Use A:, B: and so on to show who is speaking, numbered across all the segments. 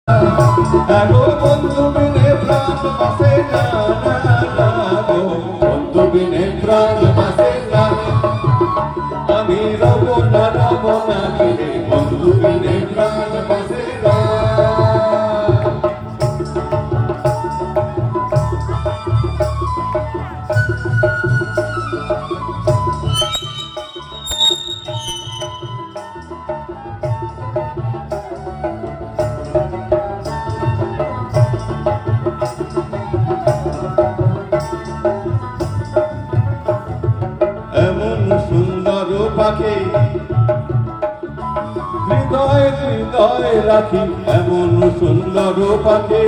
A: গো বন্ধু বিনে প্রাণ বাসে না, গো বন্ধু বিনে প্রাণ বাসে না, আমি রব না গিরে বন্ধু বিনে প্রাণ বাসে না। এমন সুন্দর পাখি হৃদয় হৃদয় রাখি, এমন সুন্দর পাখি,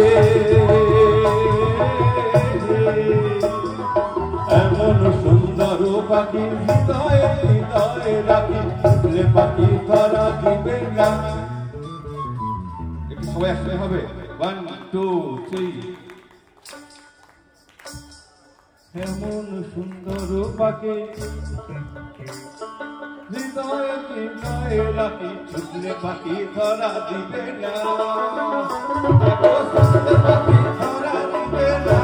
A: এমন সুন্দর পাখি হৃদয় হৃদয় রাখি, উঠলে পাখি ধরা দিবে না। একটু সবাই একসাথে হবে, 1 2 3। এমন সুন্দর পাখি হৃদয় হৃদয় রাখি, ছুটলে পাখি ধরা দিবে না, ছুটলে পাখি ধরা দিবে না,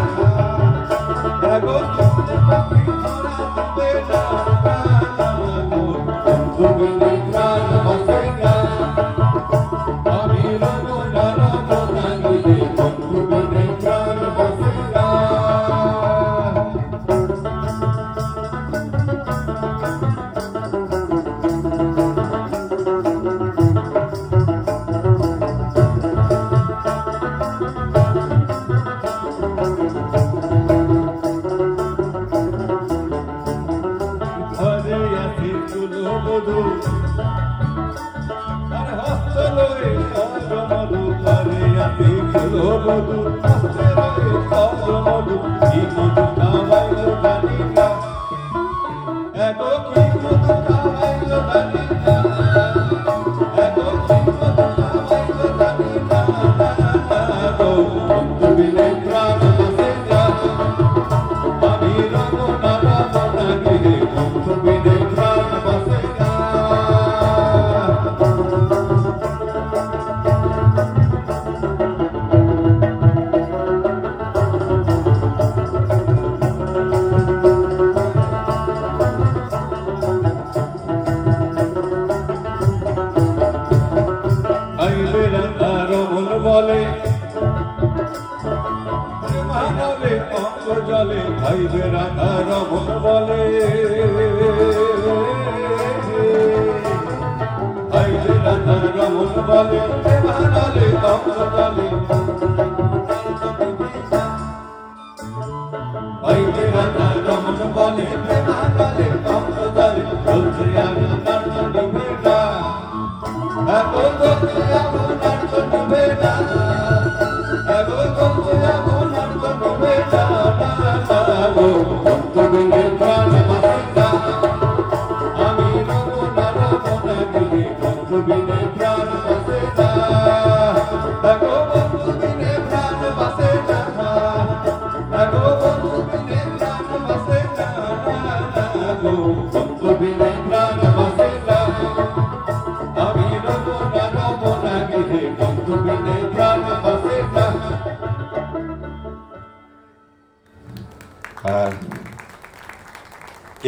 A: ছুটলে পাখি ধরা দিবে না, বন্ধু বিনে প্রাণ বাসে না, আমি রব না গিরে বন্ধু বিনে প্রাণ বাসে না।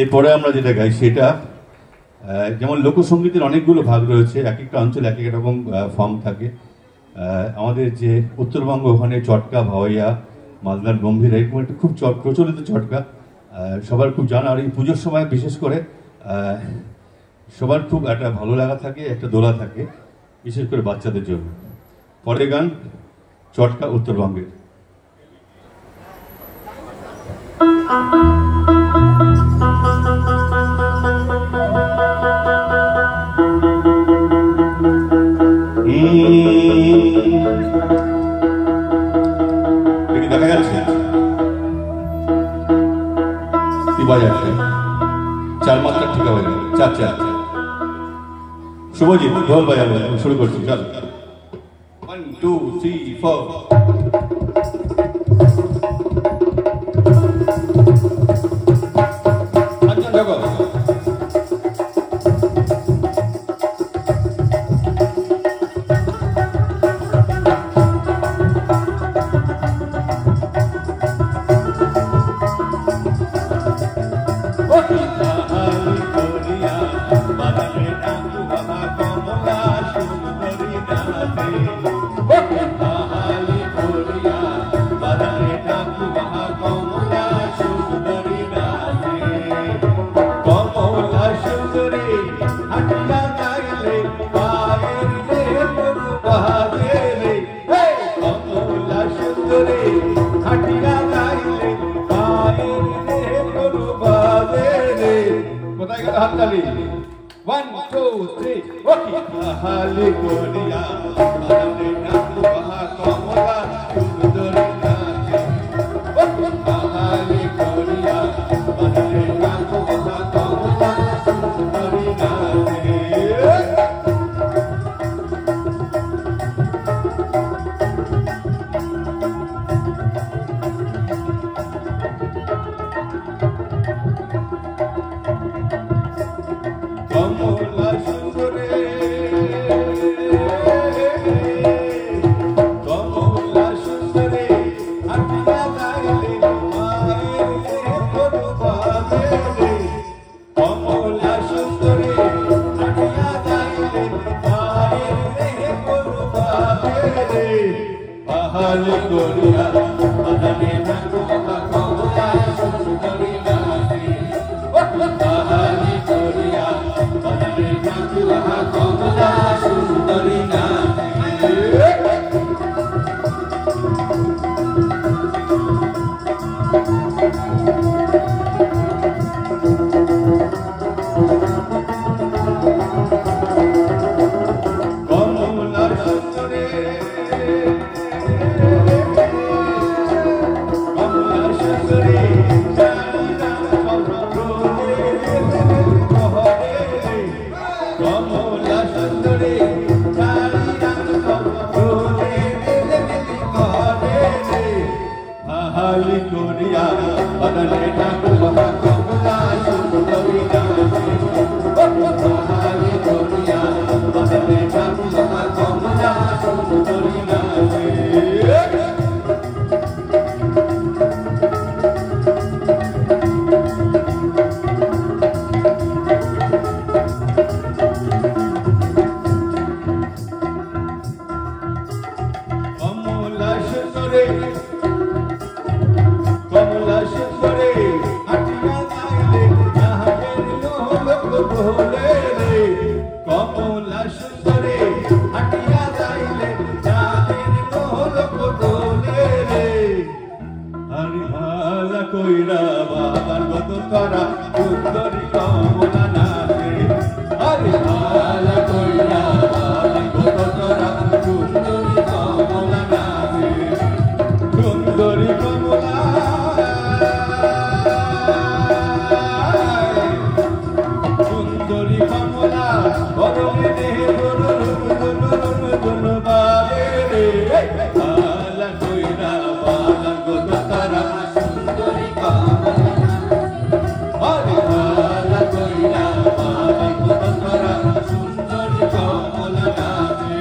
A: এরপরে আমরা যেটা গাই সেটা যেমন লোকসঙ্গীতের অনেকগুলো ভাগ রয়েছে, এক একটা অঞ্চলে এক এক রকম ফর্ম থাকে। আমাদের যে উত্তরবঙ্গ, ওখানে চটকা, ভাওয়াইয়া, মালদার গম্ভীর, এরকম একটা খুব প্রচলিত চটকা সবার খুব জানা। আর এই পুজোর সময় বিশেষ করে সবার খুব একটা ভালো লাগা থাকে, একটা দোলা থাকে, বিশেষ করে বাচ্চাদের জন্য। পরের গান চটকা উত্তরবঙ্গের। দেখা যাচ্ছে চার মাত্রা ঠিক হবে, চার চার। শুভজিৎ ঢোল বাজাবে, শুরু করছি, চল 1 2 3 4। বাহালি করিয়া বাদানে নাকু বাহা কমলা সুন্দরী নাচে বাহালি করিয়া বাদানে নাকু বাহা কমলা সুন্দরী নাচে কমলা সুন্দরী কমলা সুন্দরী হাটিয়া যাইলে মায়ের করবাবে রে কমলা সুন্দরী হাটিয়া যাইলে মায়ের করবাবে রে বাহালি করিয়া বাদানে নাকু বাহা কমলা সুন্দরী নাচে বাহালি করিয়া বাদানে নাকু বাহা কমলা সুন্দরী নাচে কমলা সুন্দরী কমলা সুন্দরী জানিনা সর্বপ্রভে কহরে কমলা সুন্দরী জানিনা সর্বপ্রভে কহরে বাহালি করিয়া বাদানে নাকু বাহা কমলা সুন্দরী নাচে বাহালি করিয়া বাদানে নাকু বাহা কমলা সুন্দরী নাচে কমলা সুন্দরী কমলা সুন্দরী হাটিয়া যাইলে নাহের লোক বলে রে কমলা সুন্দরী হাটিয়া যাইলে নাহের লোক বলে রে হরি ভালা কইরা বাবার গত করা সুন্দরী কমলা নাচে হরি ভালা কইরা বাবার গত করা সুন্দরী কমলা নাচে সুন্দরী কমলা সুন্দরী কমলা বরণে বাবে রে ভালা কইরা বালা গত তারা সুন্দরী কমলা হরি ভালা কইরা বালা গত তারা সুন্দরী কমলা নাচে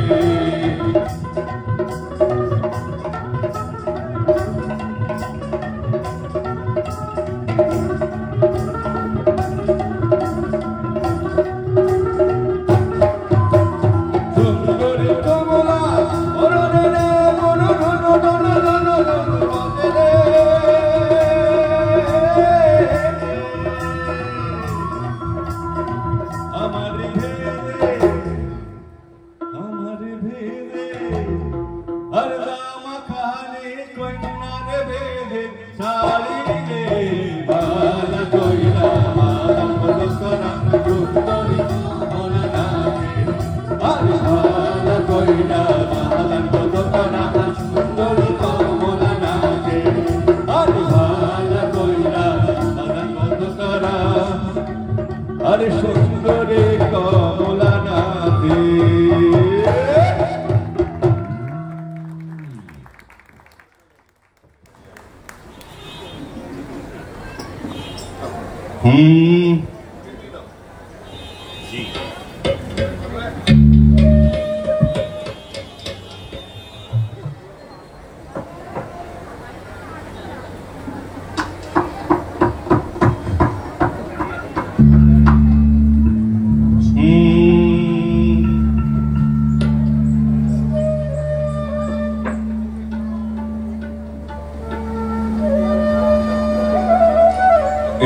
A: সুন্দরী কমলা বরণে আমার ভেদে আর দামা খালি কন্যার ভেদে শাড়ি রে বালা কইরা মালা করা সুন্দরী কমলা নাচে আরে বালা কইরা মালা করা সুন্দরী কমলা নাচে আরে বালা কইরা মালা করা আরে সুন্দরী কমলা নাচে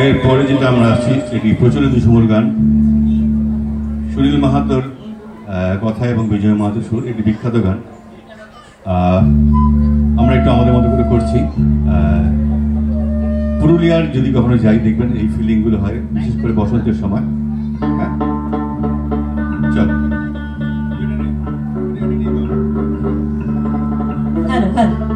A: এরপরে যেটা আমরা আসছি এটি প্রচলিত ঝুমুর গান, সুনীল মাহাতোর কথা এবং বিজয় মাহাতোর সুর, এটি বিখ্যাত গান। আমরা একটু আমাদের মতো করে করছি। পুরুলিয়ার যদি কখনো যাই দেখবেন এই ফিলিংগুলো হয়, বিশেষ করে বসন্তের সময়। হ্যাঁ, চলো।
B: धन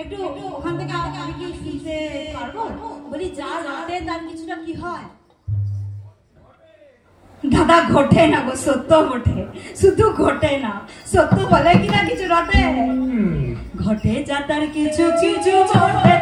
B: একটু ওখান থেকে আমি কি শুনতে পারবো? বলি যা রটে তার কিছুটা কি হয়? দাদা ঘটে না গো, সত্য ঘটে, শুধু ঘটে না, সত্য বলে কিনা কিছু রটে? ঘটে যা তার কিছু কিছু ঘটে।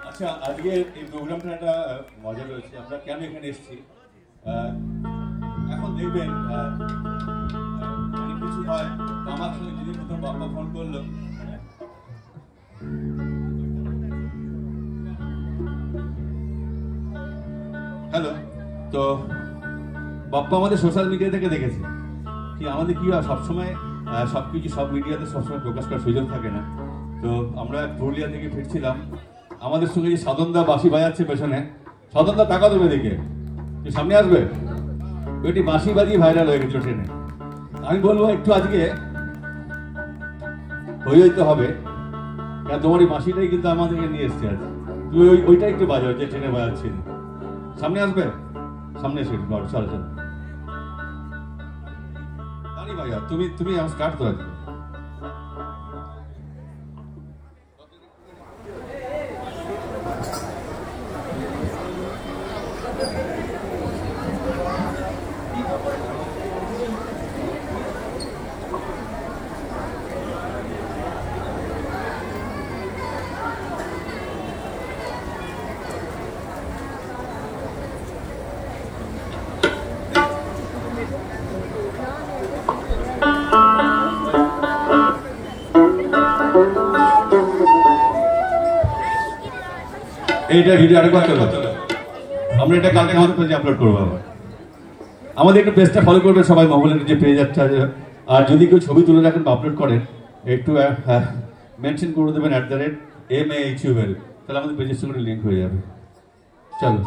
A: আচ্ছা, আজকে এই প্রোগ্রামটা একটা মজা রয়েছে। আমরা কেন এখানে এসেছি এখন দেখবেন, অনেক কিছু হয়। আমার সঙ্গে যেদিন প্রথম বাবা ফোন করলো, হ্যালো, তো বাপ্পা আমাদের সোশ্যাল মিডিয়া থেকে দেখেছে কি আমাদের কি হয় সবসময় সবকিছু সব মিডিয়াতে সবসময় প্রকাশ করার সুযোগ থাকে না। তো আমরা পুরুলিয়া থেকে ফিরছিলাম, আমাদের সঙ্গে যে সাধনদা বাঁশি বাজাচ্ছে পেছনে, সাধনদা টাকা দেবে দেখে তুই সামনে আসবে, ওইটি বাঁশি বাজিয়ে ভাইরাল হয়ে গেছিল ট্রেনে। আমি বলবো একটু আজকে হইতে হবে, কারণ তোমার এই বাঁশিটাই কিন্তু আমাদেরকে নিয়ে এসছে আজ। তুই ওইটা একটু বাজাও যে ট্রেনে বাজাচ্ছিল। সামনে আসবে, সামনে এসে চলো চলো ভাইয়া, তুমি আমার স্টার্ট করে দিবে। এইটা ভিডিও আরেকবার চলো, আমরা এটা কালকে আমাদের পেজে আপলোড করবো। আবার আমাদের একটু পেজটা ফলো করবেন সবাই, মহলের যে পেজ আছে। আর যদি কেউ ছবি তুলে রাখেন বা আপলোড করেন, একটু মেনশন করে দেবেন @MAHUL, তাহলে আমাদের পেজের সঙ্গে লিঙ্ক হয়ে যাবে। চলো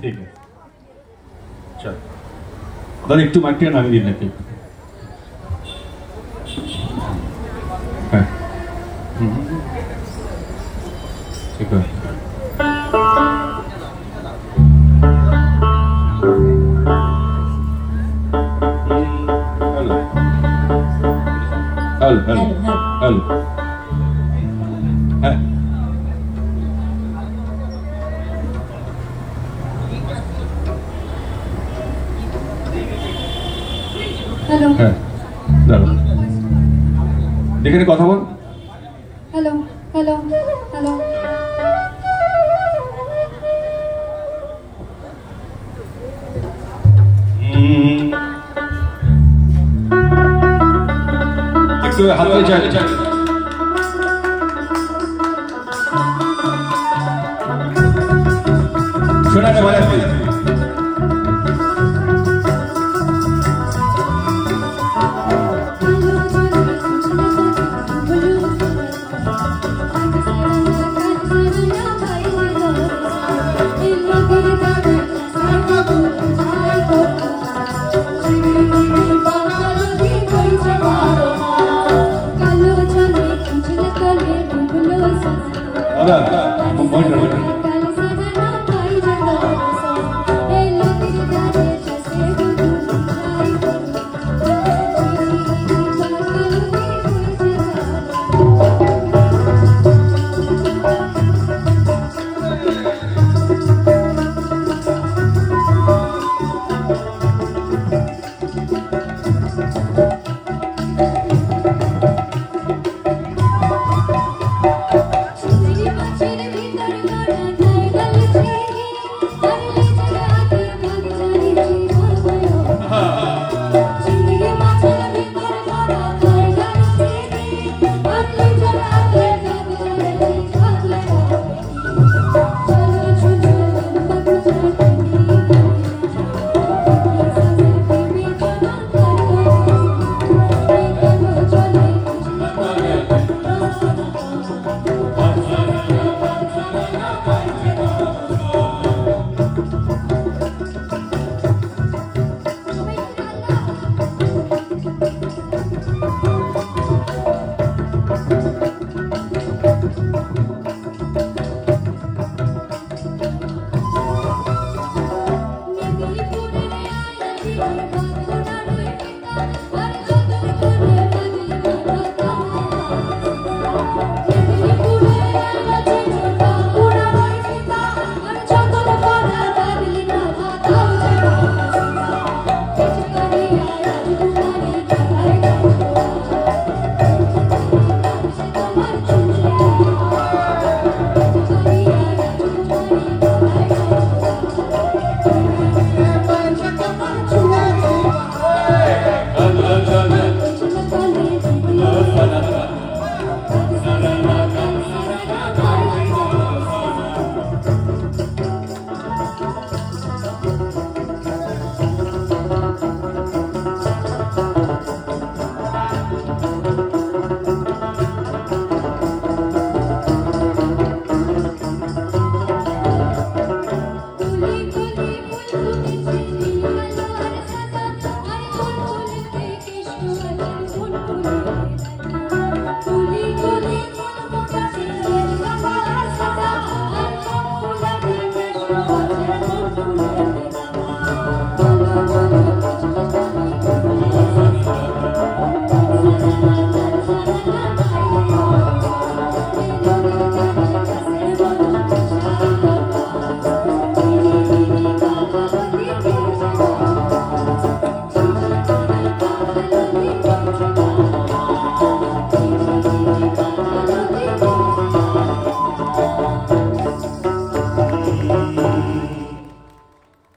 A: ঠিক আছে চল দাদা একটু মাইকটা নামিয়ে দিন নাকি হ্যাঁ ঠিক আছে হ্যালো হ্যালো হ্যালো হ্যাঁ
B: হ্যালো
A: হ্যাঁ দাঁড়ান এখানে কথা বল
B: হ্যালো হ্যালো হ্যালো
A: একটু হাত দিয়ে চাই শোনা না বলে দাদা মনিটর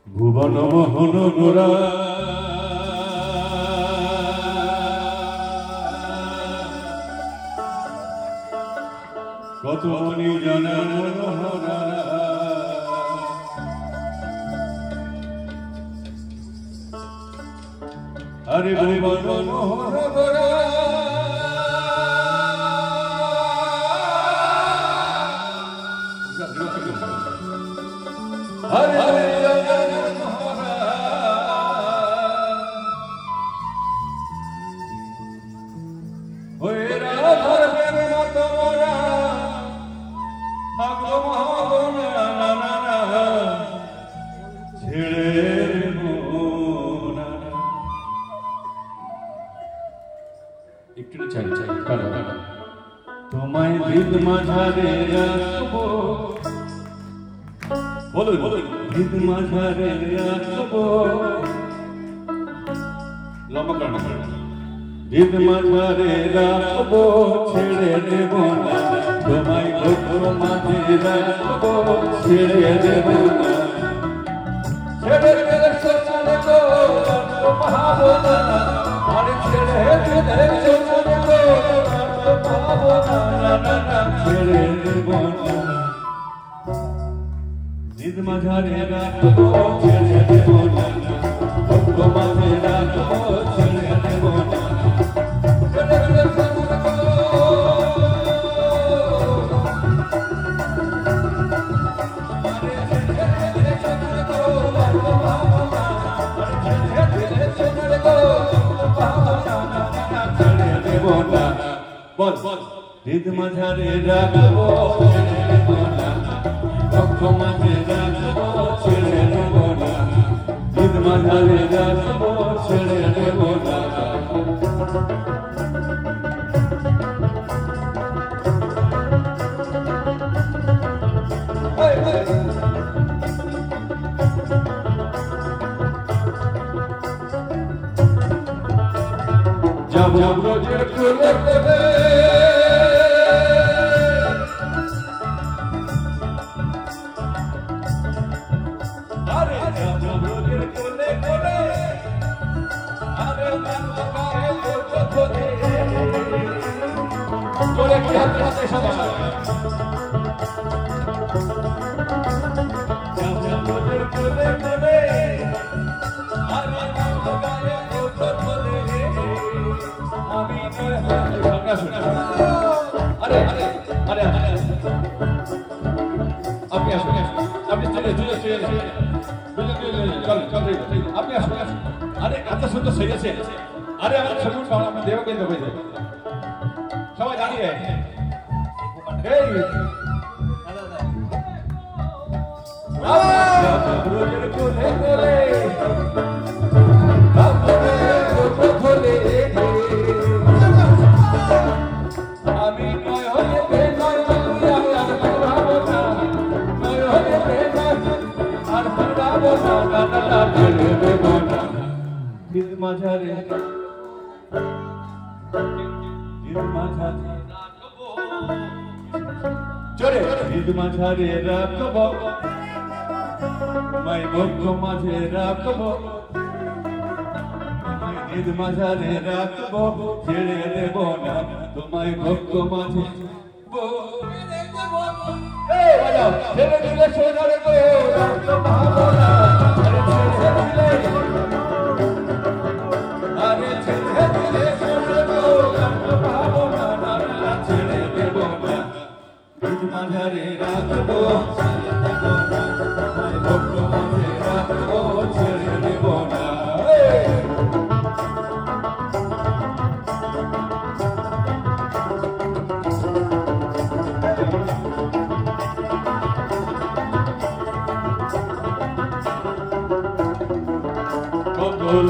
A: ভুবন মোহন গোরা কত নির্জনের মনোহরা আরে ভুবন মোহন গোরা তোমায় হৃদ মাঝারে রাখবো, বলুন হৃদ মাঝারে রাখবো, লম্বা করেন, হৃদ মাঝারে রাখবো, ছেড়ে দেব না তোমায়, বুক মাঝে রাখবো, ছেড়ে দেব না, ছেড়ে দিলে সোনারে গো পাবো না, আরে ছেড়ে দিলে সোনারে গো পাবো না, ছেড়ে দেব না, হৃদ মাঝারে রাখবো, ছেড়ে দেব না, বুক মাঝে রাখবো, ছেড়ে দেব না, ছেড়ে দিলে সোনারে গো হৃদ মাঝারে রাখবো, ছেড়ে দেব না, বুক মাঝে রাখবো, ছেড়ে দেব না, হৃদ মাঝারে রাখবো, ছেড়ে দেব না, যাব রোজের কোলে কোলে, আরে যাব রোজের কোলে কোলে, আরে যাব গায়ে কোলে কোলে, চলে কি হাতে হাতে সবাই যাব রোজের কোলে কোলে, আরে যাব গায়ে কোলে কোলে, আমি আরে আরে আরে আপনি আসুন, আপনি চলে চলে চলে চল চল আপনি আসুন, আরে এত সুন্দর সেজেছে, আরে আমার সবুজ আপনার দেহ কেন্দ্র হয়ে যাবে, সবাই দাঁড়িয়ে আমি নয় হয়ে বেনয় আর ভাবো না, না ছেড়ে দেব না, হৃদ মাঝারে রাখবো, চলে হৃদ মাঝারে রাখবো, তোমায় বুক মাঝে রাখবো, হৃদ মাঝারে রাখবো, ছেড়ে দেব না তোমায়, বুক মাঝে ছেড়ে দিলে সোনারে গো পাবো না, আরে ছেড়ে দিলে সোনারে গো পাবো না, ছেড়ে দেব না, হৃদ মাঝারে রাখবো, বুক মাঝে রাখবো, ছেড়ে দেব না,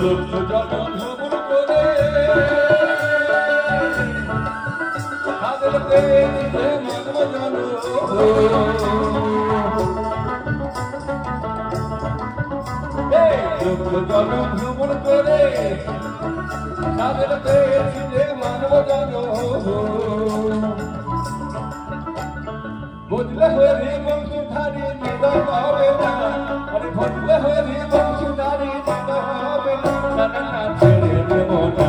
A: লোক জনম ভ্রমণ করে তাদেরকে মানব জন, লোক জনম ভ্রমণ করে তাদেরকে মানব জন, বুঝলে হয়ে বংশধারী নিদয় হবে না, আরে বুঝলে হয়ে বংশধারী নিদয় হবে না, ছেড়ে দেব না,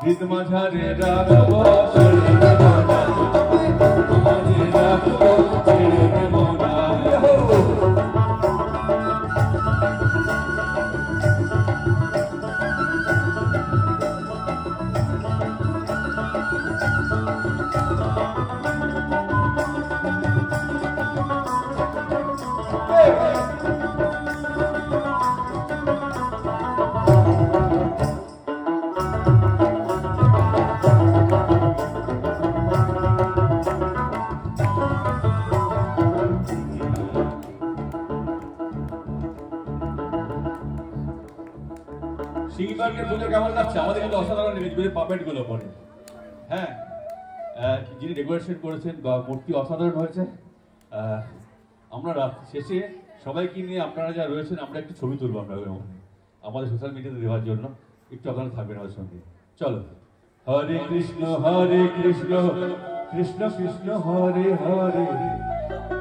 A: হৃদ মাঝারে রাখবো, ছেড়ে দেব না, মাঝে রাখবো, ছেড়ে দেব না, সিংবার্গের পুজো কেমন লাগছে? আমাদের কিন্তু অসাধারণ লেগেছে, পাপেট গুলো পরে। হ্যাঁ, যিনি ডেকোরেশন করেছেন বা মূর্তি অসাধারণ হয়েছে। আমরা রাত শেষে সবাইকে নিয়ে আপনারা যা রয়েছেন আমরা একটু ছবি তুলবো আমরা আমাদের সোশ্যাল মিডিয়াতে দেওয়ার জন্য। একটু আপনারা থাকবেন আমাদের সঙ্গে। চলো। হরে কৃষ্ণ কৃষ্ণ কৃষ্ণ হরে হরে,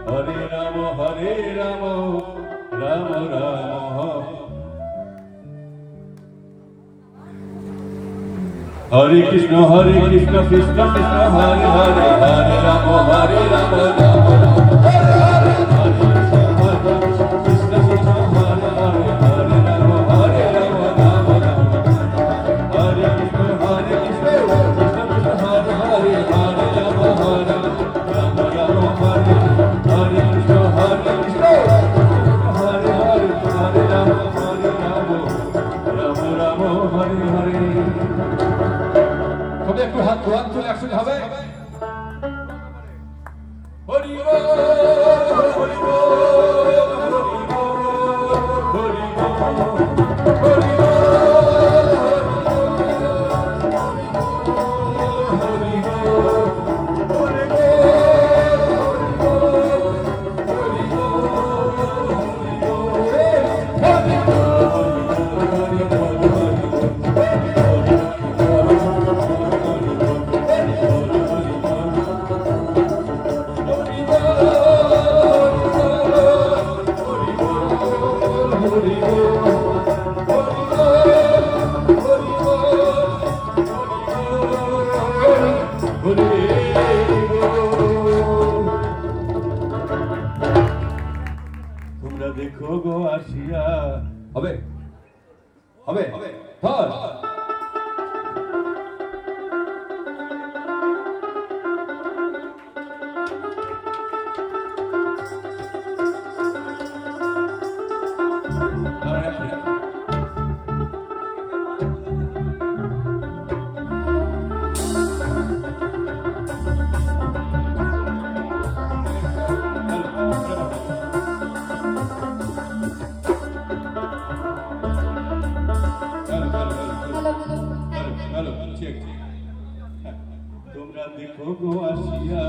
A: হরে রাম রাম রাম হরে কৃষ্ণ কৃষ্ণ কৃষ্ণ হরে হরে, হরে রাম রাম হবে। হরি বল হরি বল হরি বল হরি তোমরা দেখো গো আসিয়া। হবে হবে ধর। তোমরা দেখো গো আসিয়া,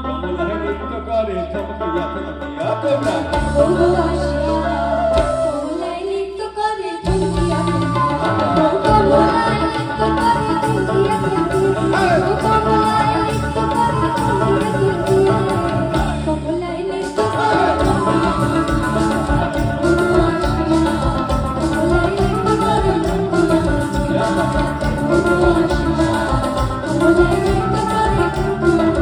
A: কমলায় নৃত্য করে চমকিয়া চমকিয়া। তোমরা দেখো গো আসিয়া, কমলায় নৃত্য করে চমকিয়া চমকিয়া। কমলায় নৃত্য করে চমকিয়া চমকিয়া। কমলায় নৃত্য করে চমকিয়া চমকিয়া। কমলায় নৃত্য করে চমকিয়া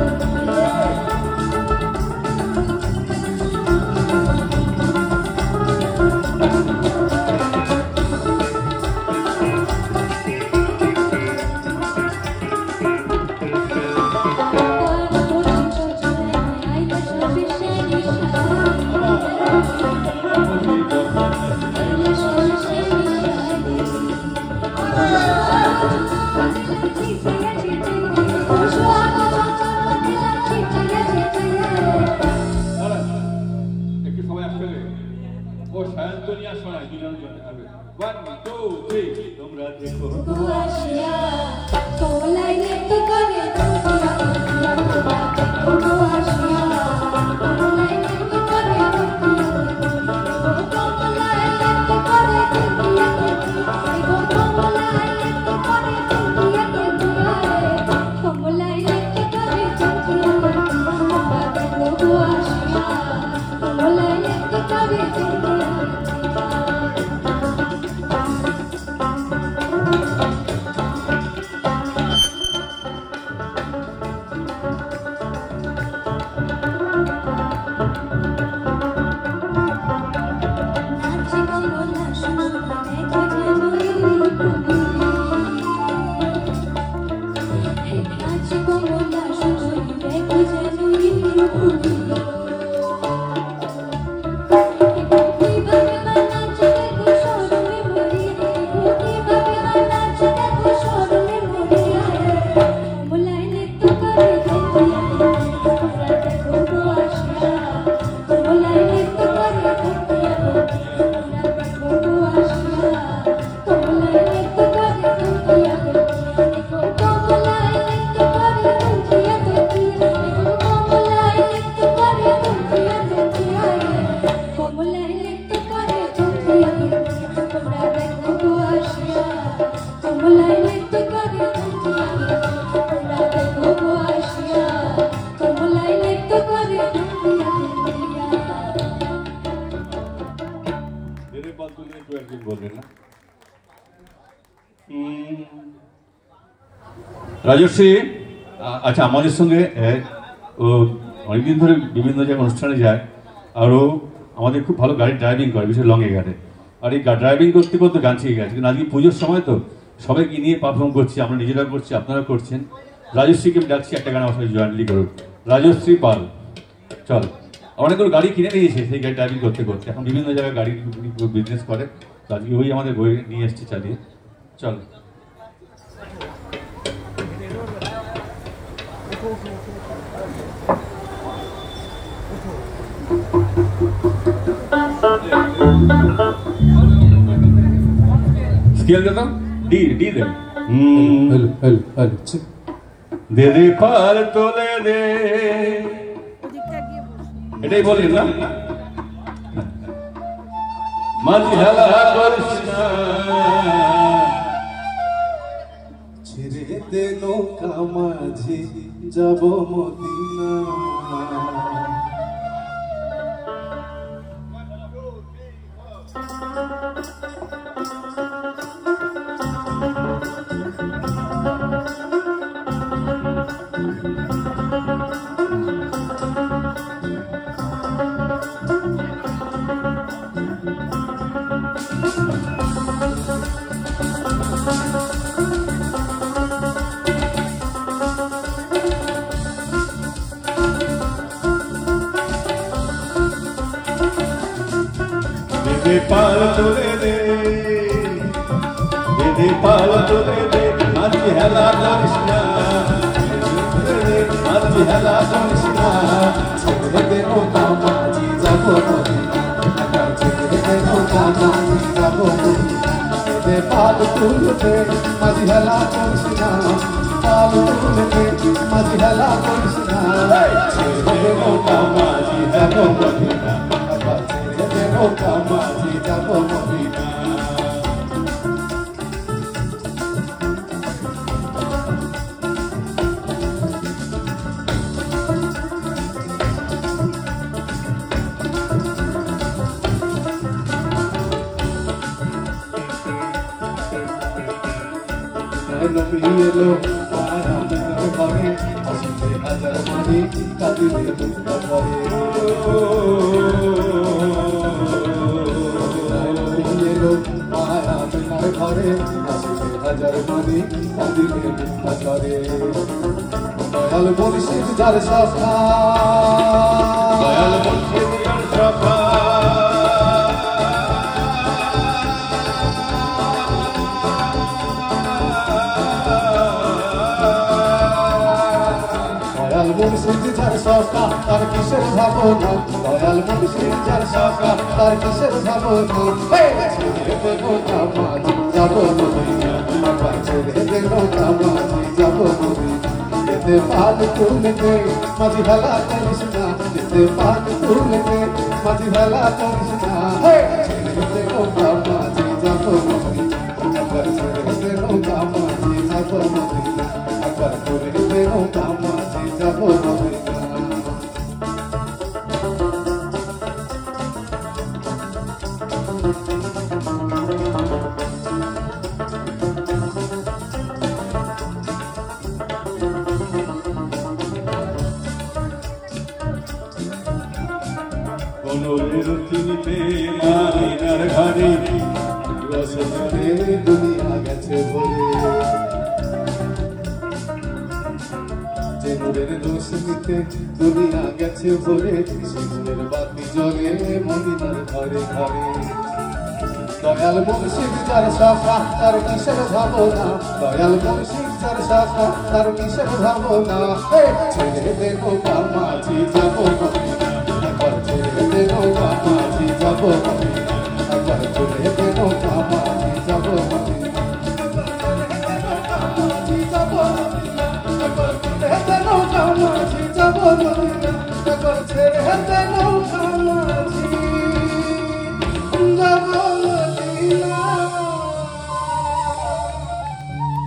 A: তোমরা দেখো গো আসিয়া, কমলায় নৃত্য করে চমকিয়া চমকিয়া। দেখো গো আসিয়া, কমলায় নৃত্য করে চমকিয়া চমকিয়া। কমলায় নৃত্য করে চমকিয়া চমকিয়া। কমলায় নৃত্য করে চমকিয়া চমকিয়া। কমলায় নৃত্য করে চমকিয়া চমকিয়া। দেখো গো আসিয়া, কমলায় নৃত্য করে চমকিয়া। Thank you. বলবেন না? রাজশ্রী, আচ্ছা আমাদের সঙ্গে ও অনেকদিন ধরে বিভিন্ন জায়গায় অনুষ্ঠানে যায়, আর ও আমাদের খুব ভালো গাড়ি ড্রাইভিং করে, বিশেষ লংয়ে ঘাটে। আর এই ড্রাইভিং করতে করতে গান শিখে গেছে। কিন্তু আজকে পুজোর সময় তো সবাইকে নিয়ে পারফর্ম করছি, আমরা নিজেরা করছি, আপনারা করছেন। রাজশ্রীকে আমি ডাকছি একটা গান আমার সঙ্গে জয়েন্টলি করুন। রাজশ্রী পাল, চল। অনেকগুলো গাড়ি কিনে নিয়েছে সেই গাড়ি ড্রাইভিং করতে করতে, এখন বিভিন্ন জায়গায় গাড়ি বিজনেস করে। তো আজকে ওই আমাদের বই নিয়ে এসছে চালিয়ে, চল। স্কেল দে তো, ডি ডি দে।
C: हेलो हेलो हेलो
A: দে দে পাল তোলে দে, এটাই বলেন না? মাঝি হেলা করিস না,
C: ছেড়ে দে নৌকা মাঝি যাব মদিনা।
A: দে পাল তোলে দে, দে পাল তোলে দে, মাঝি হেলা করিস না, মাঝি হেলা করিস না।
C: ছেড়ে দে নৌকা মাঝি যাব মদিনা, ছেড়ে দে নৌকা মাঝি যাব মদিনা। দে পাল তুলে দে মাঝি হেলা করিস না, পাল তুলে দে মাঝি হেলা করিস না। ছেড়ে দে নৌকা মাঝি যাব মদিনা, ছেড়ে দে নৌকা মাঝি যাব মদিনা। নবী এলো আরামের ঘরে, হাসিতে হাজার মারি কাঁদিলে বুঝতে পারে। নবী এলো আরামের ঘরে, হাসিতে হাজার মারি কাঁদিলে বুঝতে পারে। দয়াল মুর্শিদ যার শাখা,
A: দয়াল মুর্শিদ যার শাখা,
C: দয়াল মুর্শিদ যার শাখা তার কিসের ভাবনা, দয়াল মুর্শিদ যার শাখা তার কিসের ভাবনা। ছেড়ে দে নৌকা মাঝি যাব মদিনা, ছেড়ে দে নৌকা মাঝি যাব মদিনা। যেতে পাল তুলে দে মাঝি হেলা করিস না, যেতে পাল তুলে দে মাঝি হেলা করিস না। ছেড়ে দে নৌকা মাঝি যাব মদিনা, ছেড়ে দে নৌকা মাঝি যাব মদিনা, ছেড়ে দে নৌকা মাঝি যাব মদিনা।
A: কোনোদিন চিনিতে মাদিনার ঘরে,
C: রসে দুনিয়া গেছে ভরে। যে নূরের রোশনীতে দুনিয়া গেছে ভরে, সে নূরের বাতি জ্বলে মদিনার ঘরে ঘরে। দয়াল মুর্শিদ যার শাখা তার কিসের ভাবনা, দয়াল মুর্শিদ যার শাখা তার কিসের ভাবনা। ছেড়ে দে নৌকা মাঝি যাব মদিনা, একবার ছেড়ে দে নৌকা মাঝি যাব মদিনা, একবার ছেড়ে দে নৌকা মাঝি যাব মদিনা। নৌকা মাঝি যাব মদিনা, একবার ছেড়ে দে নৌকা মাঝি যাব মদিনা।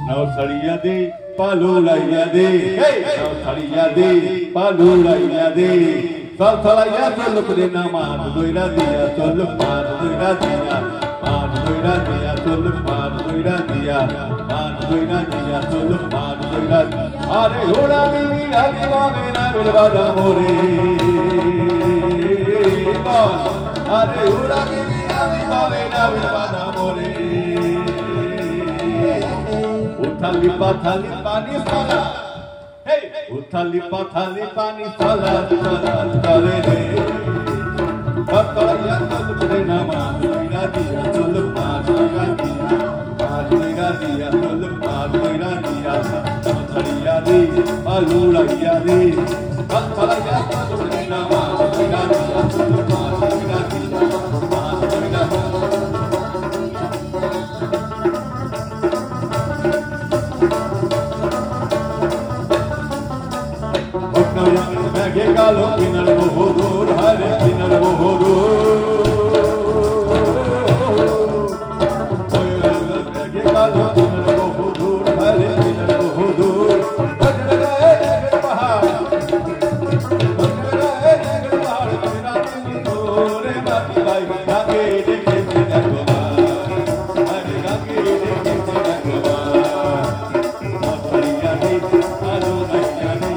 A: নাও ছাড়িয়া দে পালু লাইয়া দে, নাও ছাড়িয়া দে পালু লাইয়া দে, চল চলাইয়া চল করে না মান দইরা দিয়া, চল মান দইরা দিয়া, মান দইরা দইরা দিয়া চলুক মান দইরা দিয়া মান দইরা দিয়া চলুক মান দইরা আরে ওরা মিনি আগে বাবে না বেলবাদা মোরে আরে ওরা মিনি আগে বাবে না বেলবাদা মোরে উঠালি পাথালি পানি সালা উঠালি পাথালি পানি সালা সালা করে রে Pataya tulre nama dira dia tuluk madira dia madira dia tuluk madira dia madira dia alura dia dia pataya tulre nama dira dia tuluk madira dia madira Oknaya mege galo kinar bohur hare kinar bohur mege galo kinar bohur hare kinar bohur bajra neger bahar kirani tore mati bai gange dekhe dekho hare gange dekhe dekho matariya ni alo naiya ni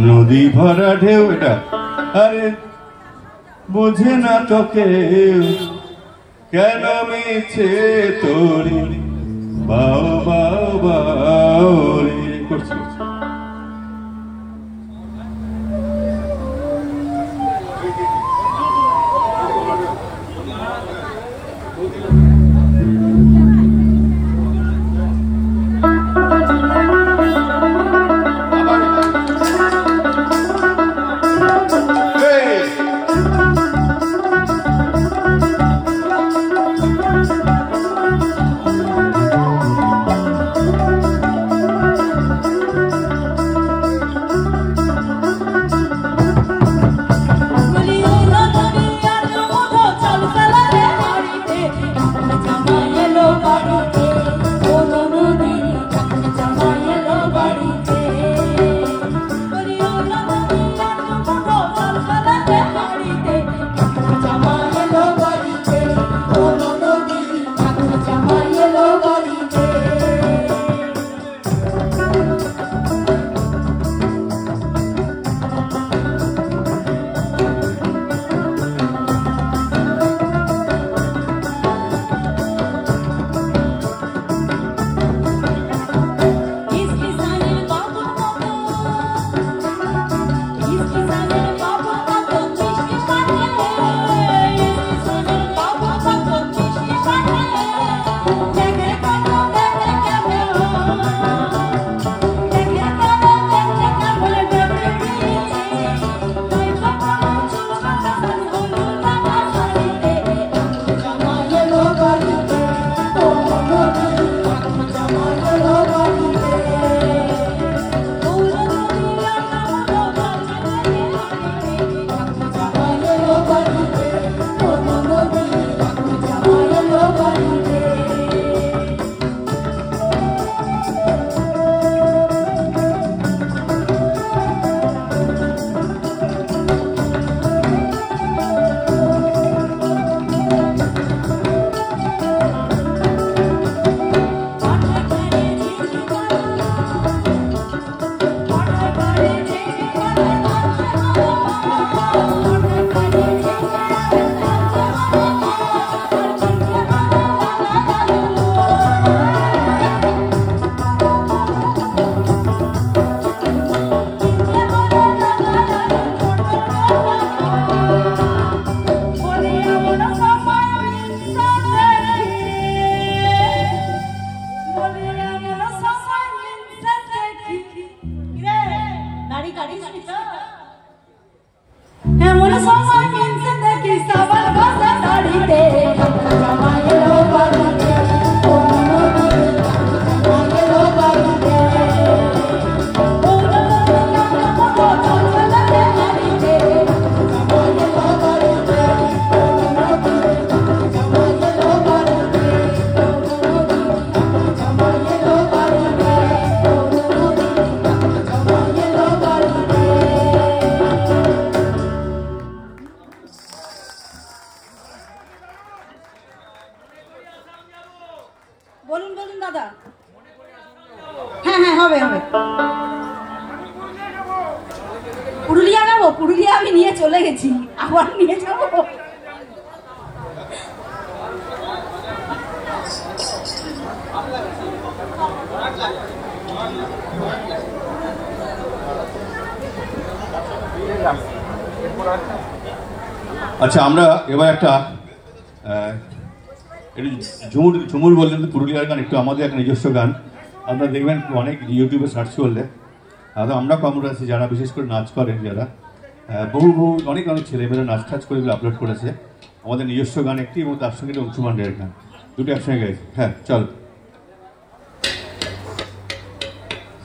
A: নদী ভরা ঢেউ এটা আরে বুঝে না তোকে কেন মিছে তোরি বাও বাও বাও রে করছি
B: বলুন বলুন দাদা। হ্যাঁ হ্যাঁ হবে হবে। পুরুলিয়া যাবো, পুরুলিয়া আমি নিয়ে চলে গেছি, আবার নিয়ে যাবো।
A: আচ্ছা আমরা এবার একটা ঝুমুর ঝুমুর বললেন তো পুরুলিয়ার গান, একটু আমাদের একটা নিজস্ব গান আপনারা দেখবেন অনেক ইউটিউবে সার্চ করলে। আমরা কম রয়েছি যারা বিশেষ করে নাচ করেন, যারা বহু অনেক ছেলেমেয়েরা নাচ টাচ করে আপলোড করেছে। আমাদের নিজস্ব গান একটি এবং তার সঙ্গে অংশুমান রের গান, দুটো একসঙ্গে গাইছে। হ্যাঁ চল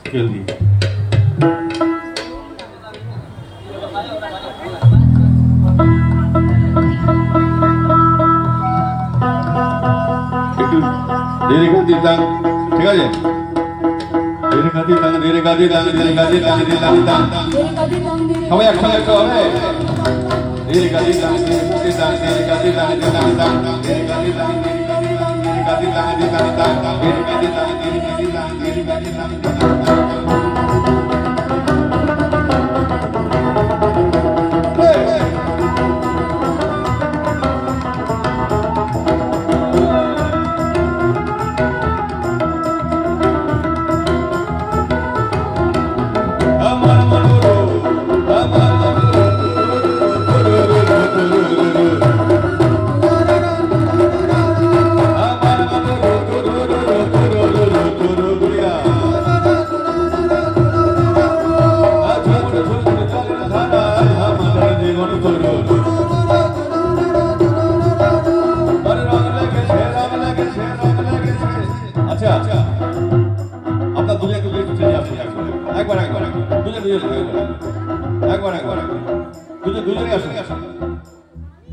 A: স্কেল দিয়ে ধীরে গাদি দাং, ঠিক আছে? ধীরে গাদি দাং, ধীরে গাদি দাং, ধীরে গাদি দাং, ধীরে গাদি দাং, সবাই একসঙ্গে একটু হবে। ধীরে গাদি দাং, ধীরে গাদি দাং, ধীরে গাদি দাং, ধীরে গাদি দাং, ধীরে গাদি দাং, ধীরে গাদি দাং, ধীরে গাদি দাং, ধীরে গাদি দাং, ধীরে গাদি দাং, ধীরে গাদি দাং, ধীরে গাদি দাং।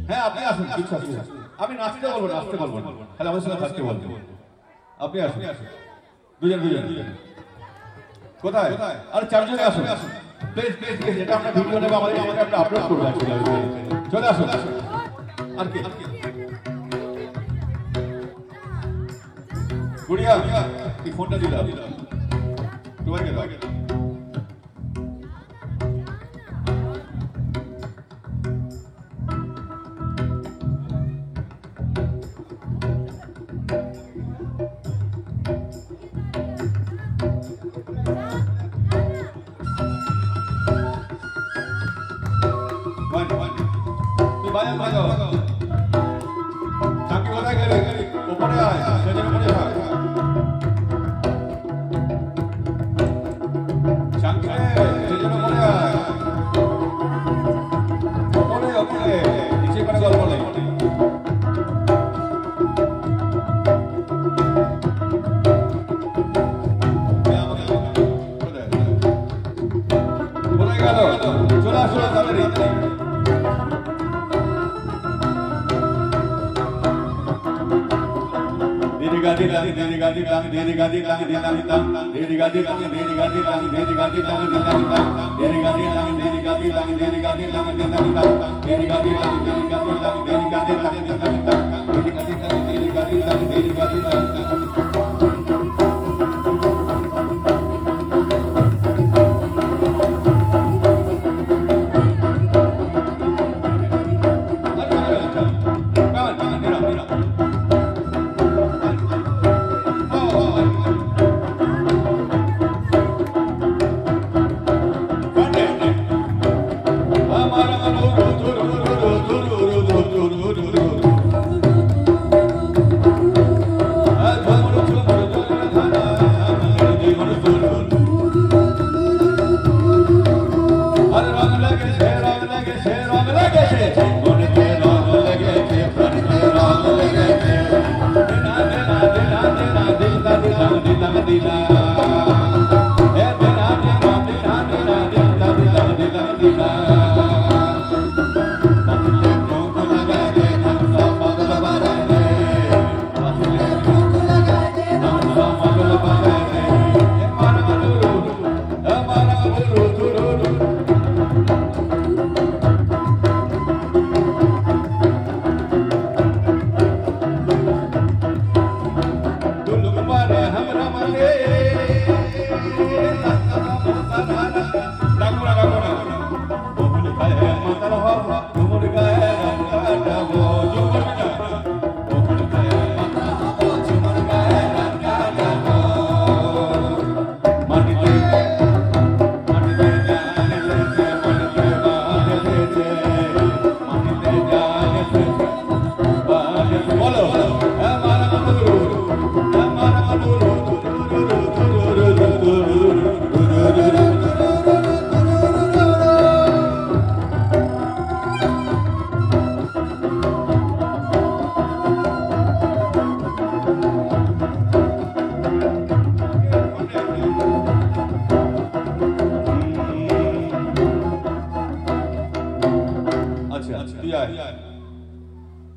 A: হ্যাঁ আপনি আসুন, আপনি নাচতে বলবো না, আসতে বলবো না, তাহলে আমাদের সঙ্গে থাকতে বলবো। আপনি আসুন দুজন দুজন। কোথায়? আরে চারজনে আসুন প্লিজ প্লিজ প্লিজ। এটা আমরা ভিডিও নেবো, আমাদের আমরা আপলোড করবো। চলে আসুন। আর কি গুড়িয়া কি ফোনটা দিল তোমার গেল?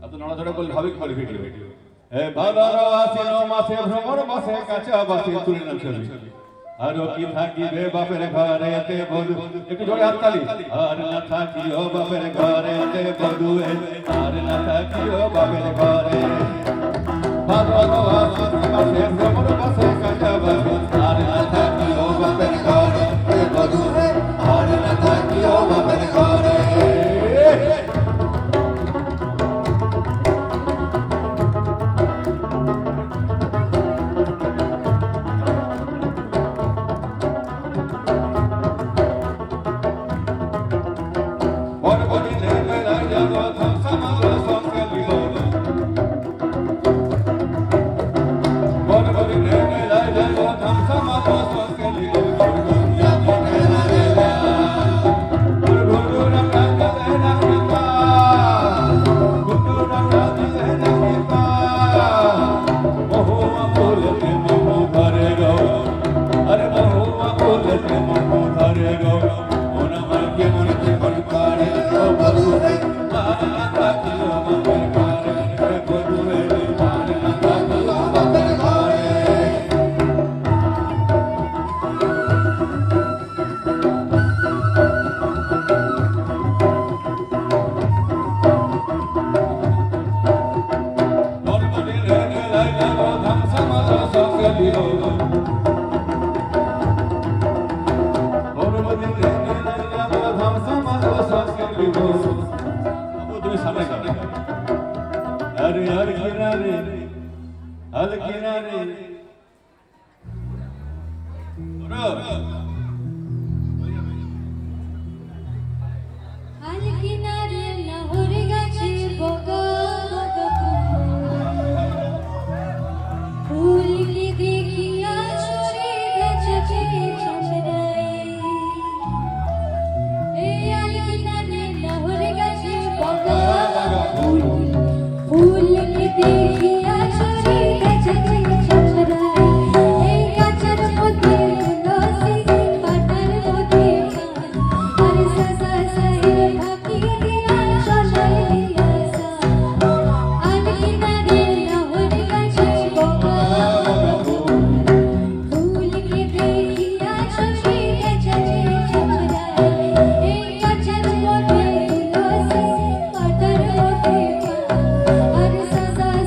A: এত নড়াচড়া করলে হবে কি করে ভিডিও এ ভাদর আশ্বিন মাসে ভ্রমর মাসে কাঁচা বাসে তুলে না ছবি আরো কি থাকিবে বাপের ঘরে তে বধু একটু জোরে হাততালি আর না থাকিও বাপের ঘরে তে বধু আর না থাকিও বাপের ঘরে ভাদর আশ্বিন মাসে ভ্রমর মাসে কাঁচা বাসে আর না থাকিও বাপের ঘরে তে বধু আর না থাকিও বাপের ঘরে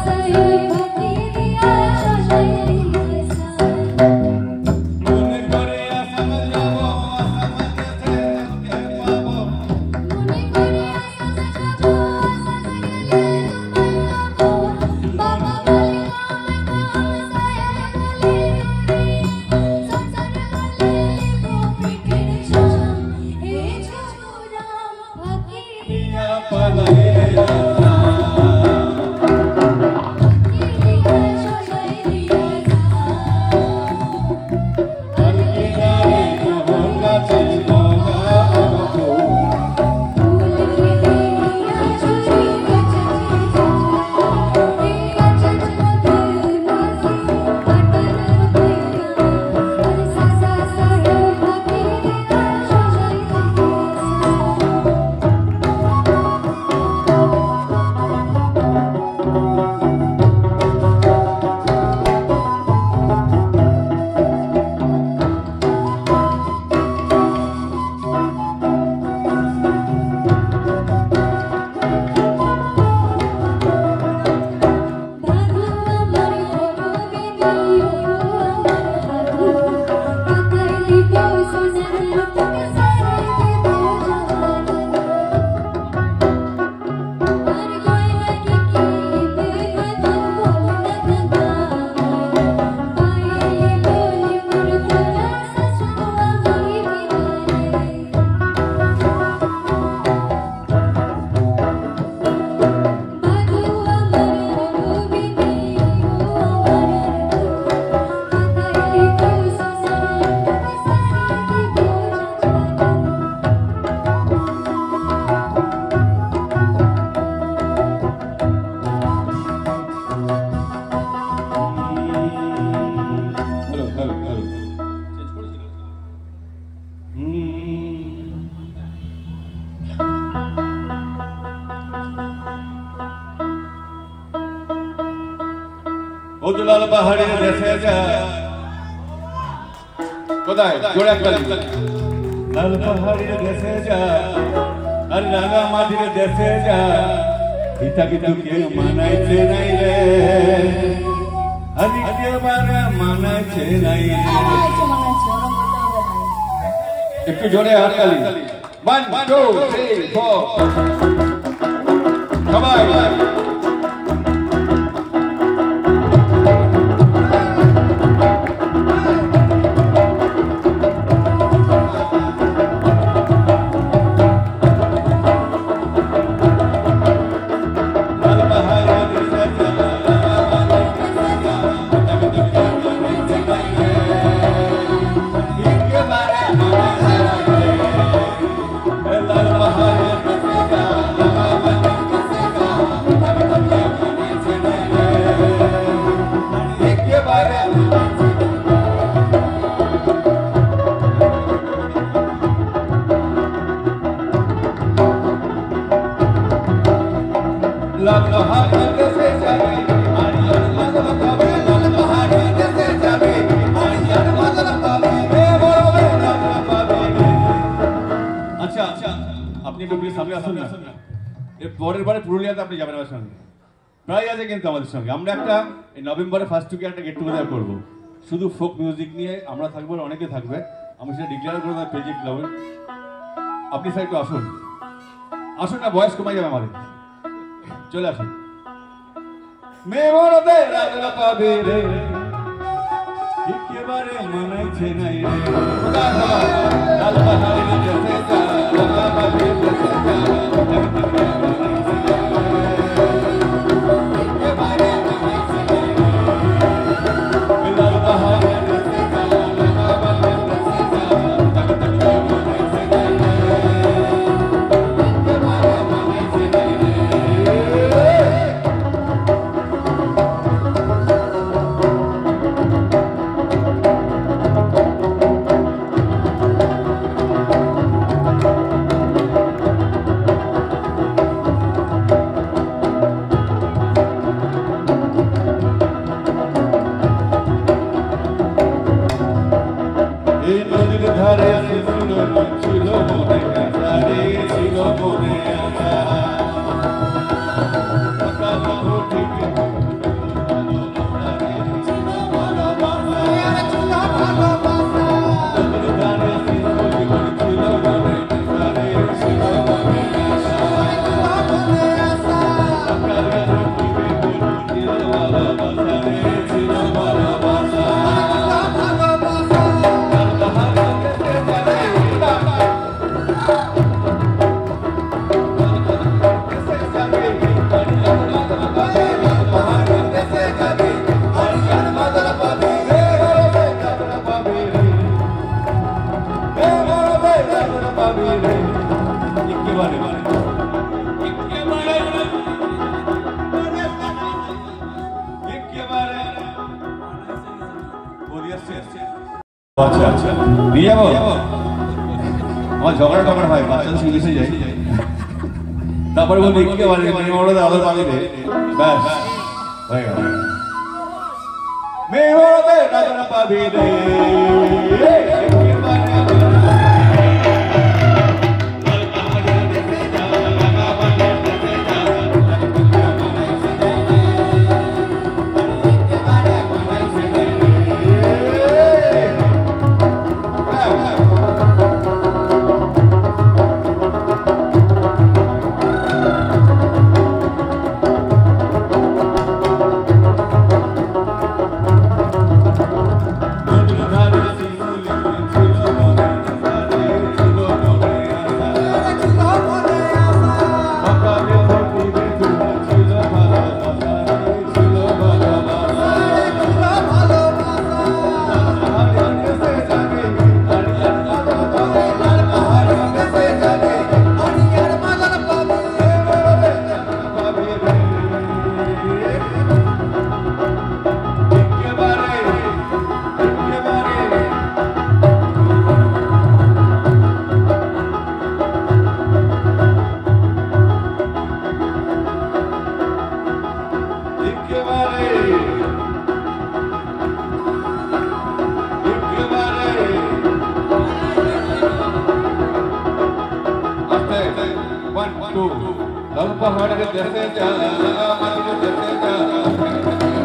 D: Say
A: উদলাল পাহাড়ের দেশে যা কোথায় জোরে একতালি লাল পাহাড়ের দেশে যা আর রাঙা মাটির দেশে যা পিতা কিন্তু কেউ মানাইছে নাই রে আমি একেবারে মানাইছে নাই একটু জোরে হাততালি 1 2 3 4 সবাই পরের বারে পুরুলিয়াতে আপনি যাবেন আমার সঙ্গে প্রায় আছে কিন্তু আমাদের সঙ্গে আমরা একটা এই নভেম্বরে ফার্স্ট উইকে একটা গেট টুগেদার করবো শুধু ফোক মিউজিক নিয়ে আমরা থাকবো অনেকে থাকবে আমি সেটা ডিক্লেয়ার করবো পেজে ক্লাবে আপনি স্যার একটু আসুন আসুন না বয়স কমে যাবে আমাদের চলে আসুন মেমোরতে রাজলা পাবে রে একেবারে মানাইছে নাই রে লাল পাহাড়ের দেশে যা রাজলা পাবে দেশে যা আচ্ছা আচ্ছা নিয়ে যাবো আমার ঝগড়া টগড়া হয় বাচ্চাদের সঙ্গে যাই তারপরে বলবো একেবারে মেয়ে আলো পাবি রে ব্যাস হয়ে গেল মেয়ে রাজা পাবি রে पहाड़ के जैसे जा माटी के जैसे जा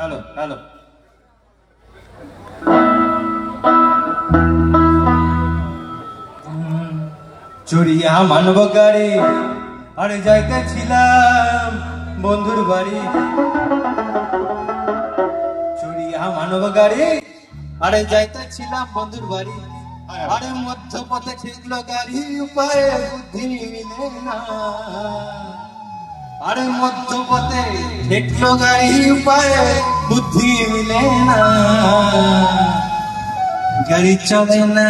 D: हेलो हेलो चुड़िया मानव गाड़ी अरे যাইতেছিলাম বন্ধুর বাড়ি চুড়িয়া মানব গাড়ি আরে যাইতেছিলাম বন্ধুর বাড়ি আরে মধ্যপথে ঠেকলো গাড়ি উপায়ে বুদ্ধি মিলে না আরে মধ্যপথে ঠেকলো গাড়ি উপায়ে বুদ্ধি মিলে না গাড়ি চলে না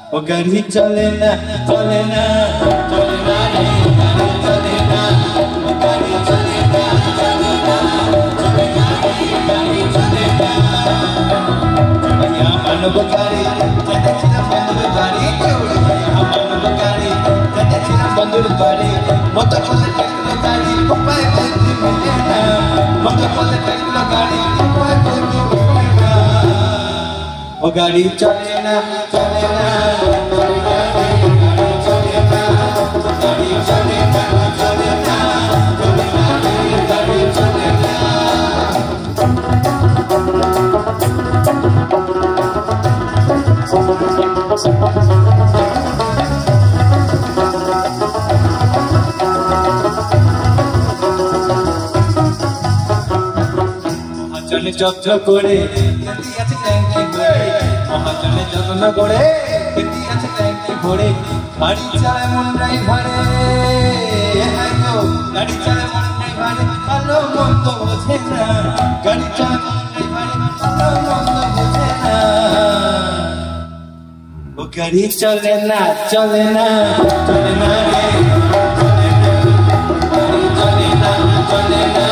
D: वो गाड़ी चले ना चले ना चले ना रे गाड़ी चले ना वो गाड़ी चले ना चले ना चले ना रे गाड़ी चले ना चलिया मानव गाड़ी चले चिना बंदर गाड़ी चलिया मानव गाड़ी चले चिना बंदर गाड़ी मोटा पले टेक्नो गाड़ी उपाय बुद्धि मिले ना मोटा पले टेक्नो गाड़ी उपाय बुद्धि मिले ना वो गाड़ी चले ना चले ना মহাজনে যত্ন করে খেতে আছে ট্যাঙ্কি ভরে মহাজনে যত্ন করে খেতে আছে ট্যাঙ্কি ভরে গাড়ি চালায় মন নাই ভারে গাড়ি চালায় মন নাই ভারে ভালো মন্দ বোঝে না গাড়ি চালায় মন নাই ভারে ভালো মন্দ বোঝে না ও গাড়ি চলে না চলে না চলে না রে চলে না চলে না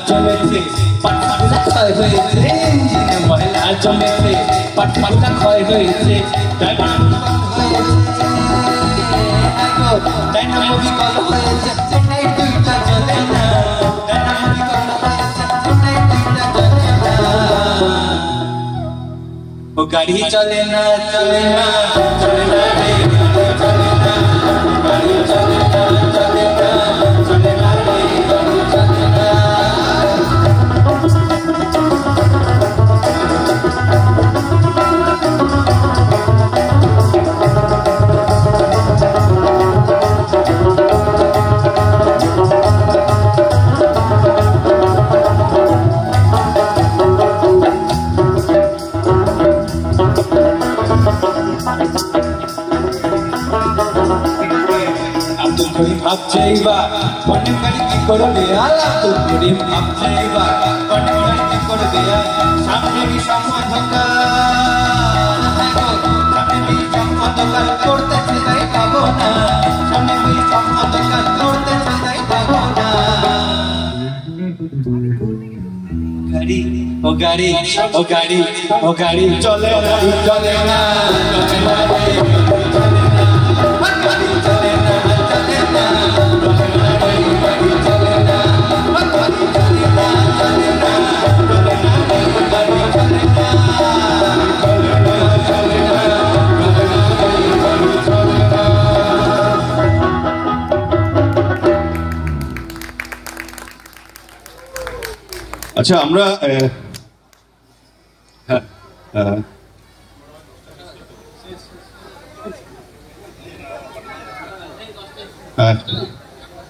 D: জমেছে পাটপাল্লা ক্ষয় হয়েছে ইঞ্জিনে ময়লা জমেছে পাটপাল্লা ক্ষয় হয়েছে ডায়নামো বিকল হয়েছে সেটাই দুইটা চলে না ডায়নামো বিকল হয়েছে সেটাই দুইটা চলে না ও গাড়ি চলে না চলে না চলে না রে চলে না গাড়ি চলে না চলে না করে দেয়া লাতু করে ভাবছে এবার কন্ট্রাক্ট করে দেয়া সামনে কি সমাধান সামনে কি সমাধান করতেছে তাই পাবো না সামনে কি সমাধান করতেছে তাই পাবো না গাড়ি ও গাড়ি ও গাড়ি ও গাড়ি চলে না চলে না চলে না গাড়ি চলে না চলে না
A: আচ্ছা আমরা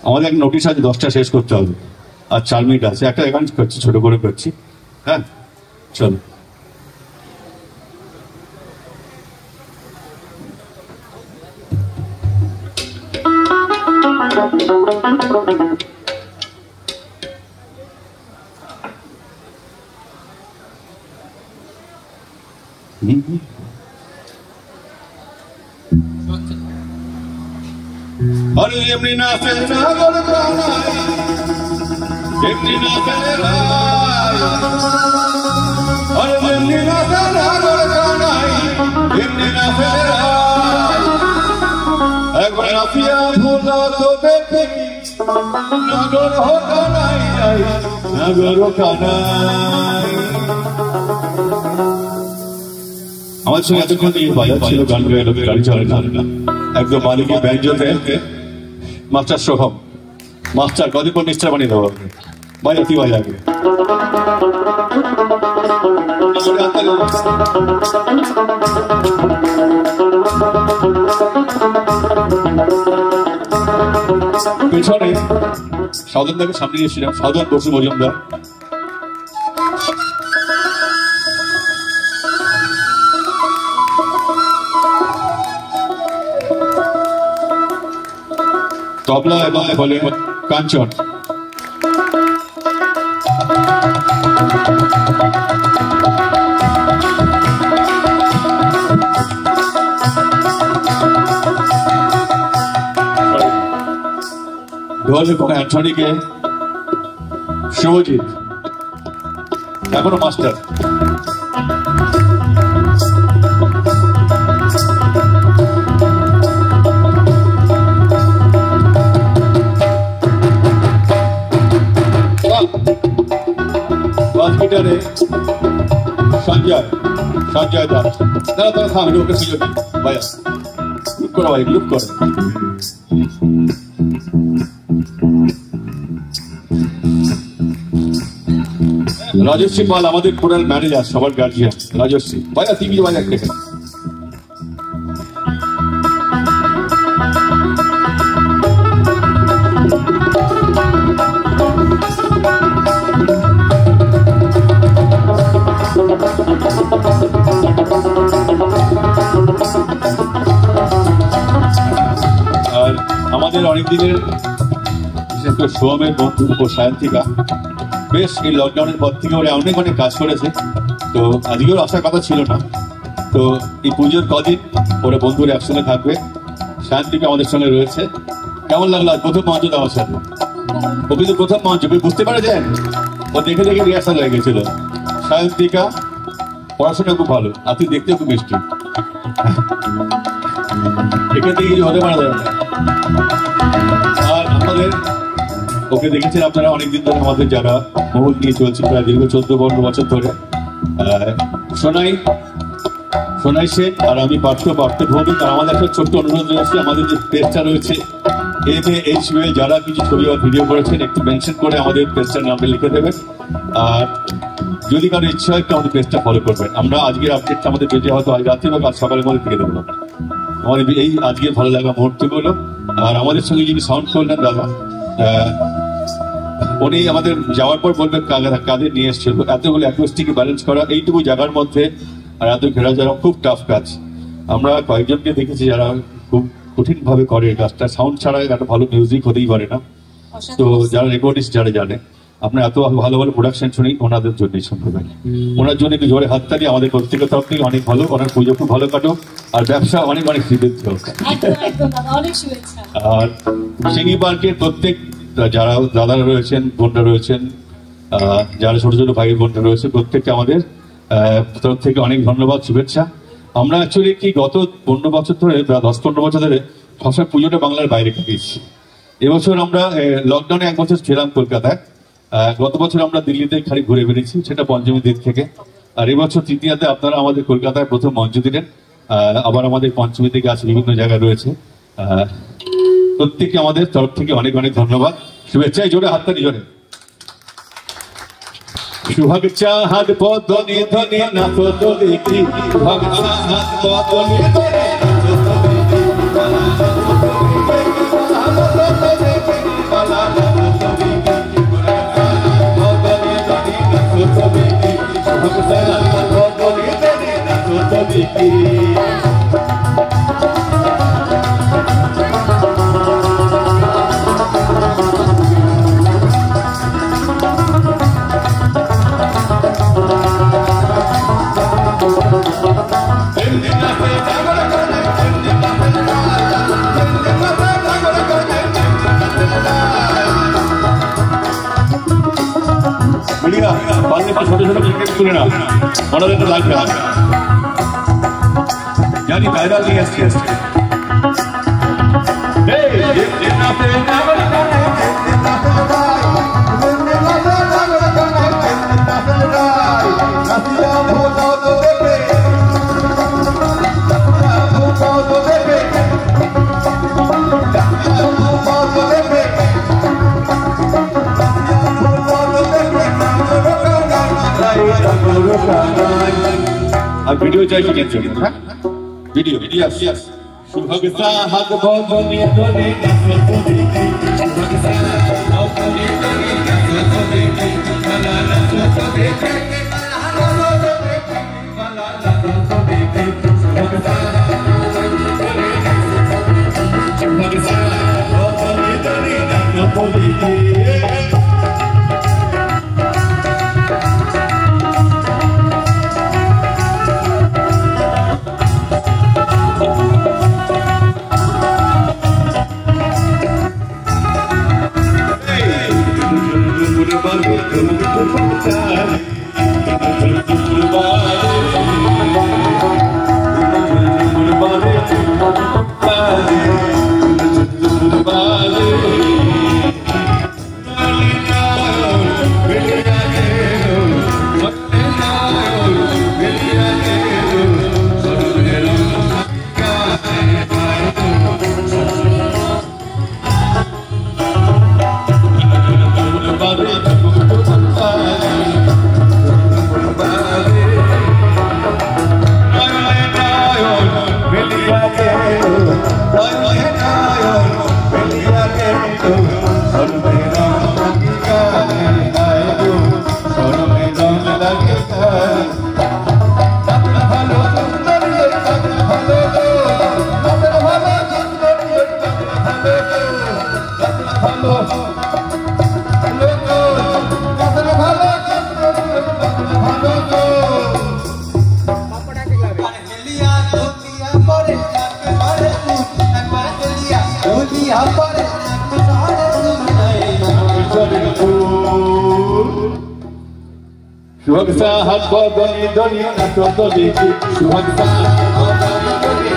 A: আমাদের একটা নোটিশ আছে 10টা শেষ করতে হবে আর 4 মিনিট আছে একটা অ্যাকাউন্ট করছি ছোট করে করছি হ্যাঁ চলো अरे एमनी ना फेरा गोल काना एमनी ना फेरा अरे एमनी ना फेरा गोल काना एमनी ना फेरा एक बार आफिया भूला तो देखी ना गोल हो काना ना गोल काना আমার সঙ্গে এতক্ষণ এই বাজার ছিল গান গাইলো গাড়ি চলে না একদম মালিকের ব্যাংজতে মাস্টার সোহম মাস্টার কদিন পর নিশ্চয় বানিয়ে দেবো বাজা কি বাজা আগে পেছনে সাউদানদাকে সামনে এসেছিলাম সাউদান বসু মজুমদার তবলা এবং বলে কাঞ্চন ঢোল এবং অ্যান্টনিকে শুভজিৎ এখনো মাস্টার গিটারে সঞ্জয় দাস তারা তারা থাম ওকে সুযোগ ভাইয়া গ্রুপ করো ভাই গ্রুপ করো রাজশ্রী পাল আমাদের কোরাল ম্যানেজার সবার গার্জিয়ান রাজশ্রী ভাইয়া তুমি ভাইয়া দেখে আর আমাদের অনেক দিনের বিশেষ করে সোহমের বন্ধু ও সায়ন্তিকা বেশ এই লকডাউনের পর থেকে ওরা অনেক অনেক কাজ করেছে তো আজকেও আসার কথা ছিল না তো এই পুজোর কদিন ওরা বন্ধুরা একসঙ্গে থাকবে সায়ন্তিকা আমাদের সঙ্গে রয়েছে কেমন লাগলো আজ প্রথম মঞ্চ দেওয়ার সাথে ও কিন্তু প্রথম মঞ্চ বুঝতে পারেছেন ও দেখে দেখে রিহার্সাল হয়ে গেছিল সায়ন্তিকা পড়াশোনা খুব ভালো আর তুই দেখতেও খুব মিষ্টি এখান থেকে কিছু হতে পারে আর আমাদের ওকে দেখেছেন আপনারা অনেকদিন ধরে আমাদের যারা মহল নিয়ে চলছে প্রায় দীর্ঘ 14-15 বছর ধরে সোনাই সেন আর আমি পার্থ ভৌমিক আর আমাদের একটা ছোট্ট অনুরোধ রয়েছে আমাদের যে পেজটা রয়েছে MAHUL যারা কিছু ছবি বা ভিডিও করেছেন একটু মেনশন করে আমাদের পেজটার নামটা লিখে দেবেন আর যদি কারো ইচ্ছা হয় একটু আমাদের পেজটা ফলো করবেন আমরা আজকের আপডেটটা আমাদের পেজে হয়তো আজ রাত্রে বা কাল সকালের মধ্যে থেকে দেবো আমাদের এই আজকের ভালো লাগা মুহূর্তগুলো আর আমাদের সঙ্গে যিনি সাউন্ড করলেন দাদা উনি আমাদের যাওয়ার পর বলবেন কাদের নিয়ে এসছিল এতগুলো অ্যাকুস্টিক ব্যালেন্স করা এইটুকু জায়গার মধ্যে আর এত ঘেরা যারা খুব টাফ কাজ আমরা কয়েকজনকে দেখেছি যারা খুব কঠিন ভাবে করে কাজটা সাউন্ড ছাড়া একটা ভালো মিউজিক হতেই পারে না তো যারা রেকর্ডিস্ট যারা জানে, আপনার এত ভালো ভালো প্রোডাকশন শুনি ওনাদের জন্যই সম্ভব হয়। ওনার জন্য একটু জোরে হাততালি আমাদের প্রত্যেকের তরফ থেকে অনেক ভালো। ওনার পুজো খুব ভালো কাটো, আর ব্যবসা অনেক অনেক শ্রীবৃদ্ধি হোক। আর সিঙ্গি পার্কের প্রত্যেক যারা দাদারা রয়েছেন, বোনরা রয়েছেন, যারা ছোট ছোট ভাই বোনরা রয়েছে, প্রত্যেককে আমাদের তরফ থেকে অনেক ধন্যবাদ, শুভেচ্ছা। আমরা অ্যাকচুয়ালি কি গত 15 বছর ধরে, 10-15 বছর ধরে সবসময় পুজোটা বাংলার বাইরে কাটিয়েছি। এবছর আমরা লকডাউনে 1 বছর ছিলাম কলকাতায়। গত বছর আমরা দিল্লিতে খালি ঘুরে বেরিয়েছি, সেটা পঞ্চমী দিন থেকে। আর এবছর তৃতীয়াতে আপনারা আমাদের কলকাতায় প্রথম মঞ্চ দিলেন, আবার আমাদের পঞ্চমী থেকে আছে বিভিন্ন জায়গায় রয়েছে। প্রত্যেককে আমাদের তরফ থেকে অনেক অনেক ধন্যবাদ, শুভেচ্ছায় জোরে হাততালি জোরে। সুহাগ চাহাদ পদনি ধনি নাচ দেখি, সুহাগ চাহাদ পদনি ধনি নাচ দেখি, ছোট ছোট ক্রিকেট তুলে না, ওনাদের তো লাগবে না, জানি ভাইরাল নিয়ে আসছি। আর ভিডিও চাই কি কেন চলে? হ্যাঁ ভিডিও ভিডিও यस সুভাগ সাহাগ বদনি ধনি নাচ দেখি, সুভাগ সাহাগ বদনি ধনি নাচ দেখি, বালা নাচ দেখি, বালা নাচ দেখি, বালা নাচ দেখি, সুভাগ সাহাগ বদনি ধনি নাচ দেখি, সুভাগ সাহাগ বদনি ধনি নাচ দেখি। সুভাগ সাহাগ বদনি ধনি নাচ দেখি, সুভাগ সাহাগ বদনি ধনি নাচ দেখি,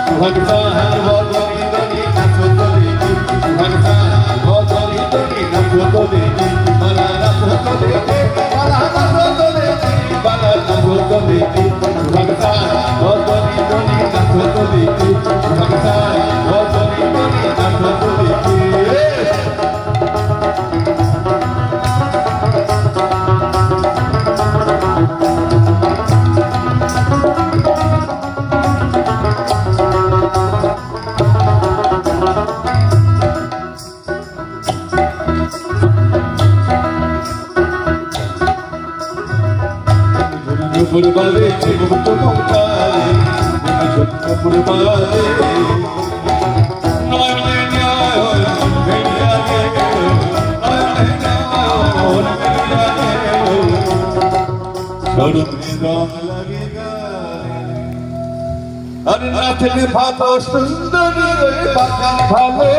A: সুভাগ সাহাগ বদনি ধনি নাচ দেখি, সুভাগ সাহাগ বদনি ধনি নাচ দেখি, বালা নাচ দেখি, বালা নাচ দেখি, বালা নাচ দেখি, সুভাগ সাহাগ বদনি ধনি নাচ দেখি, সুভাগ সাহাগ বদনি ধনি নাচ দেখি। Por vale, tengo mucho contar.
C: अरे नाचले भातो सुंदर बागान भालो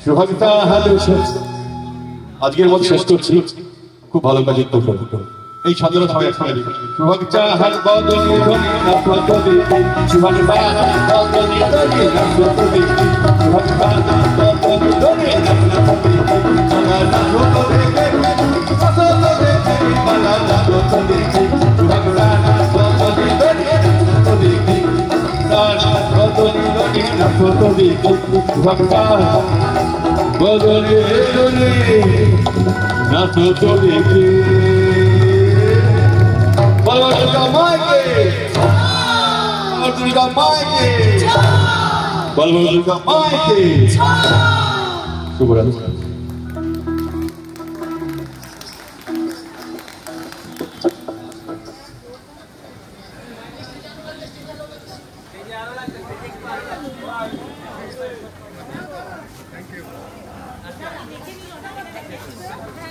C: শুভকামনা হ্যালো আজকের মতো শেষ করছি খুব ভালো কাজে তো এই ছন্দটা সবাই একসঙ্গে লিখুন শুভকামনা হ্যালো বদলি ধনি না বদলি শুভকামনা বদলি ধনি না বদলি শুভকামনা বদলি ধনি না বদলি আমার নাম বদলি আসল দেখে বালা না বদলি শুভকামনা বদলি ধনি না বদলি বদলি ধনি না বদলি শুভকামনা বদলে দলে না তো চলেকে বলো দুর্গা মাকে দুর্গা মাকে বলো দুর্গা মাকে শুভরাত্রি
E: Thank you.